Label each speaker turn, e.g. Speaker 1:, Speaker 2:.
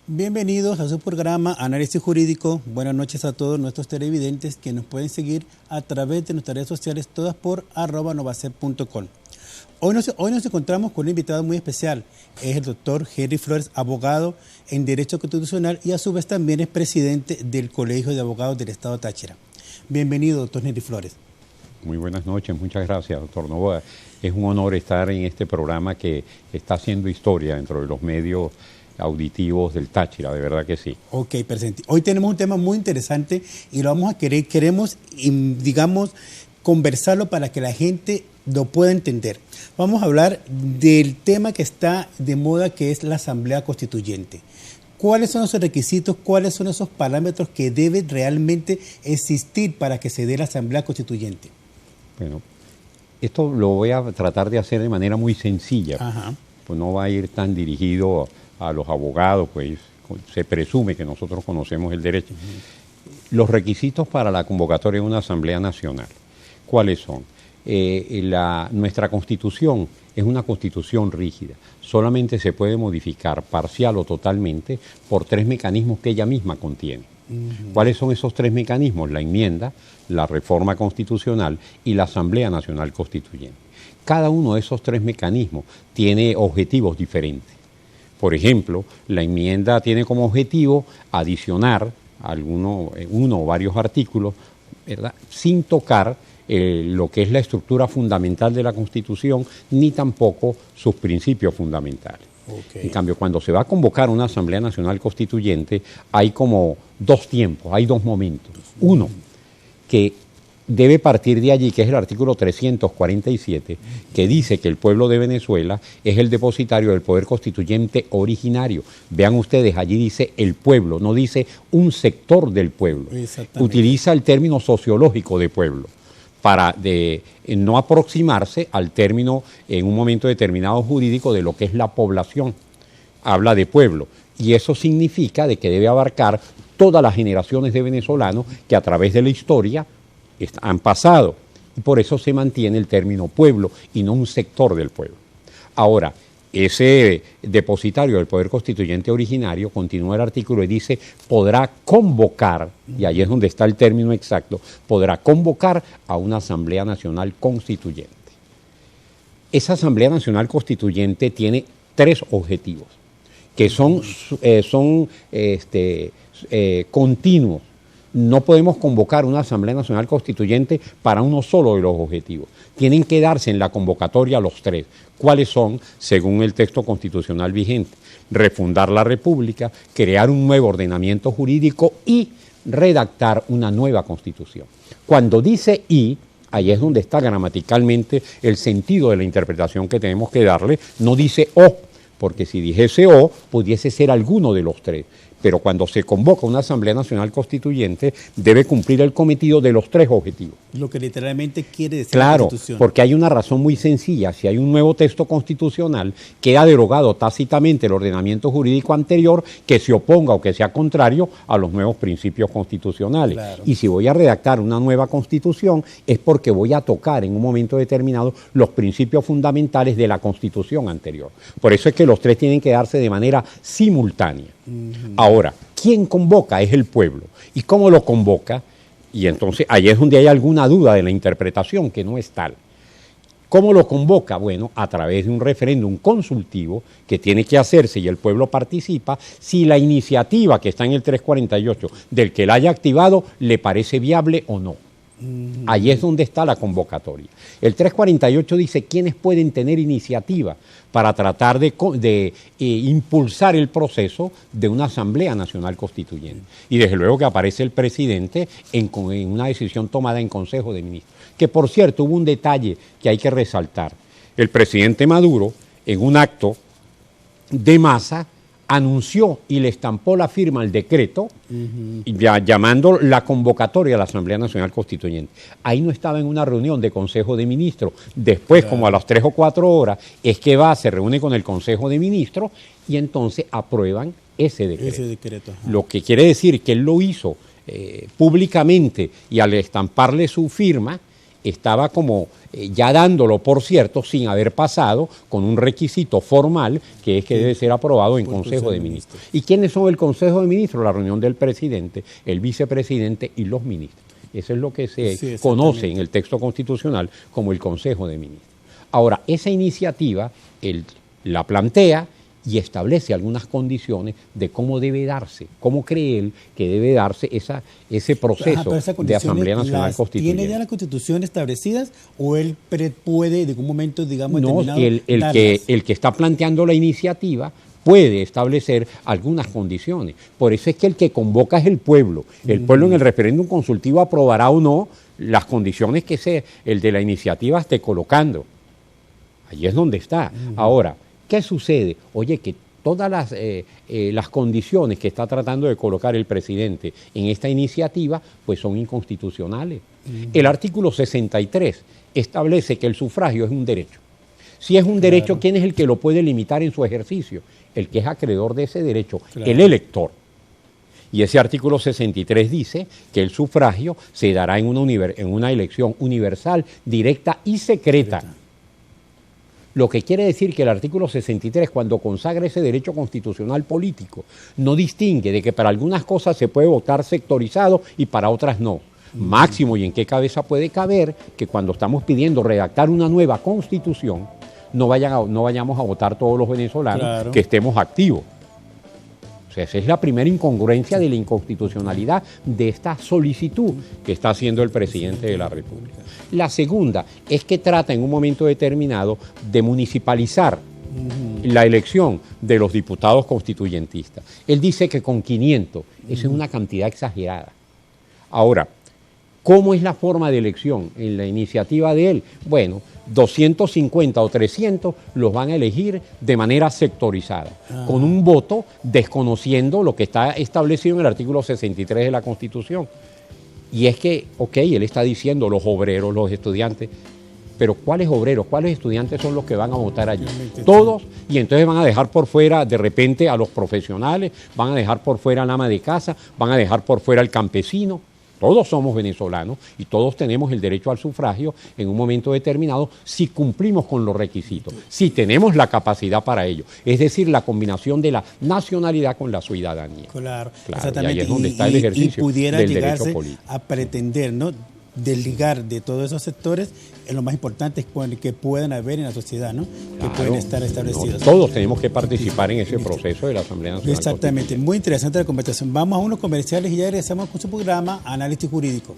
Speaker 1: Bienvenidos a su programa Análisis Jurídico. Buenas noches a todos nuestros televidentes que nos pueden seguir a través de nuestras redes sociales, todas por @novacep.com. Hoy nos encontramos con un invitado muy especial. Es el doctor Henry Flores, abogado en Derecho Constitucional y a su vez también es presidente del Colegio de Abogados del Estado Táchira. Bienvenido, doctor Henry Flores.
Speaker 2: Muy buenas noches, muchas gracias, doctor Novoa. Es un honor estar en este programa que está haciendo historia dentro de los medios auditivos del Táchira, de verdad que sí.
Speaker 1: Ok, presente. Hoy tenemos un tema muy interesante y lo vamos a queremos, digamos, conversarlo para que la gente lo pueda entender. Vamos a hablar del tema que está de moda, que es la Asamblea Constituyente. ¿Cuáles son esos requisitos, cuáles son esos parámetros que deben realmente existir para que se dé la Asamblea Constituyente?
Speaker 2: Bueno, esto lo voy a tratar de hacer de manera muy sencilla.
Speaker 1: Ajá.
Speaker 2: Pues no va a ir tan dirigido a los abogados, pues se presume que nosotros conocemos el derecho. Los requisitos para la convocatoria de una Asamblea Nacional, ¿cuáles son? Nuestra Constitución es una Constitución rígida. Solamente se puede modificar parcial o totalmente por 3 mecanismos que ella misma contiene. ¿Cuáles son esos 3 mecanismos? La enmienda, la reforma constitucional y la Asamblea Nacional Constituyente. Cada uno de esos 3 mecanismos tiene objetivos diferentes. Por ejemplo, la enmienda tiene como objetivo adicionar uno o varios artículos, ¿verdad?, sin tocar lo que es la estructura fundamental de la Constitución, ni tampoco sus principios fundamentales. Okay. En cambio, cuando se va a convocar una Asamblea Nacional Constituyente, hay como 2 tiempos, hay 2 momentos. Uno, que debe partir de allí, que es el artículo 347, que dice que el pueblo de Venezuela es el depositario del poder constituyente originario. Vean ustedes, allí dice el pueblo, no dice un sector del pueblo. Utiliza el término sociológico de pueblo para no aproximarse al término en un momento determinado jurídico de lo que es la población. Habla de pueblo y eso significa de que debe abarcar todas las generaciones de venezolanos que a través de la historia han pasado, y por eso se mantiene el término pueblo y no un sector del pueblo. Ahora, ese depositario del poder constituyente originario, continúa el artículo y dice, podrá convocar, y ahí es donde está el término exacto, podrá convocar a una Asamblea Nacional Constituyente. Esa Asamblea Nacional Constituyente tiene 3 objetivos, que son continuos. No podemos convocar una Asamblea Nacional Constituyente para uno solo de los objetivos. Tienen que darse en la convocatoria los 3. ¿Cuáles son? Según el texto constitucional vigente. Refundar la República, crear un nuevo ordenamiento jurídico y redactar una nueva Constitución. Cuando dice "y", ahí es donde está gramaticalmente el sentido de la interpretación que tenemos que darle. No dice "o", porque si dijese "o", pudiese ser alguno de los 3. Pero cuando se convoca una Asamblea Nacional Constituyente, debe cumplir el cometido de los 3 objetivos.
Speaker 1: Lo que literalmente quiere decir
Speaker 2: la
Speaker 1: Constitución.
Speaker 2: Claro, porque hay una razón muy sencilla. Si hay un nuevo texto constitucional, queda derogado tácitamente el ordenamiento jurídico anterior que se oponga o que sea contrario a los nuevos principios constitucionales. Claro. Y si voy a redactar una nueva Constitución, es porque voy a tocar en un momento determinado los principios fundamentales de la Constitución anterior. Por eso es que los 3 tienen que darse de manera simultánea. Ahora, ¿quién convoca? Es el pueblo. ¿Y cómo lo convoca? Y entonces ahí es donde hay alguna duda de la interpretación, que no es tal. ¿Cómo lo convoca? Bueno, a través de un referéndum consultivo que tiene que hacerse y el pueblo participa si la iniciativa que está en el 348 del que la haya activado le parece viable o no. Ahí es donde está la convocatoria. El 348 dice quiénes pueden tener iniciativa para tratar de impulsar el proceso de una Asamblea Nacional Constituyente. Y desde luego que aparece el presidente en una decisión tomada en Consejo de Ministros. Que por cierto, hubo un detalle que hay que resaltar. El presidente Maduro, en un acto de masa, anunció y le estampó la firma al decreto, llamando la convocatoria a la Asamblea Nacional Constituyente. Ahí no estaba en una reunión de Consejo de Ministros. Después, claro, como a las 3 o 4 horas, es que se reúne con el Consejo de Ministros y entonces aprueban ese decreto. Lo que quiere decir que él lo hizo públicamente y al estamparle su firma, estaba como ya dándolo por cierto sin haber pasado con un requisito formal que es que debe ser aprobado en Consejo de Ministros. ¿Y quiénes son el Consejo de Ministros? La reunión del presidente, el vicepresidente y los ministros. Eso es lo que se conoce en el texto constitucional como el Consejo de Ministros. Ahora, esa iniciativa él la plantea y establece algunas condiciones de cómo debe darse, cómo cree él que debe darse ese proceso de Asamblea Nacional Constituyente.
Speaker 1: ¿Tiene ya la Constitución establecidas o él puede en algún momento, digamos,
Speaker 2: no, el que está planteando la iniciativa puede establecer algunas condiciones. Por eso es que el que convoca es el pueblo. El pueblo en el referéndum consultivo aprobará o no las condiciones que el de la iniciativa esté colocando. Ahí es donde está. Ahora, ¿qué sucede? Oye, que todas las condiciones que está tratando de colocar el presidente en esta iniciativa, pues son inconstitucionales. El artículo 63 establece que el sufragio es un derecho. Si es un derecho, ¿quién es el que lo puede limitar en su ejercicio? El que es acreedor de ese derecho, el elector. Y ese artículo 63 dice que el sufragio se dará en una elección universal, directa y secreta. Lo que quiere decir que el artículo 63, cuando consagra ese derecho constitucional político, no distingue de que para algunas cosas se puede votar sectorizado y para otras no. Máximo, ¿y en qué cabeza puede caber que cuando estamos pidiendo redactar una nueva constitución, no vayamos a votar todos los venezolanos que estemos activos? O sea, esa es la primera incongruencia de la inconstitucionalidad de esta solicitud que está haciendo el presidente de la República. La segunda es que trata en un momento determinado de municipalizar la elección de los diputados constituyentistas. Él dice que con 500, eso es una cantidad exagerada. Ahora, ¿cómo es la forma de elección en la iniciativa de él? Bueno, 250 o 300 los van a elegir de manera sectorizada, con un voto desconociendo lo que está establecido en el artículo 63 de la Constitución. Y es que, él está diciendo los obreros, los estudiantes, pero ¿cuáles obreros, cuáles estudiantes son los que van a votar allí? Todos, y entonces van a dejar por fuera de repente a los profesionales, van a dejar por fuera al ama de casa, van a dejar por fuera al campesino. Todos somos venezolanos y todos tenemos el derecho al sufragio en un momento determinado si cumplimos con los requisitos, si tenemos la capacidad para ello. Es decir, la combinación de la nacionalidad con la ciudadanía.
Speaker 1: Claro, exactamente.
Speaker 2: Y ahí es donde está el ejercicio
Speaker 1: y pudiera
Speaker 2: del
Speaker 1: llegarse
Speaker 2: derecho político.
Speaker 1: a pretender, ¿no?, desligar de todos esos sectores lo más importante es que puedan haber en la sociedad, ¿no? Que pueden estar establecidos.
Speaker 2: Todos tenemos que participar en ese proceso de la Asamblea Nacional.
Speaker 1: Exactamente, muy interesante la conversación. Vamos a unos comerciales y ya regresamos con su programa Análisis Jurídico.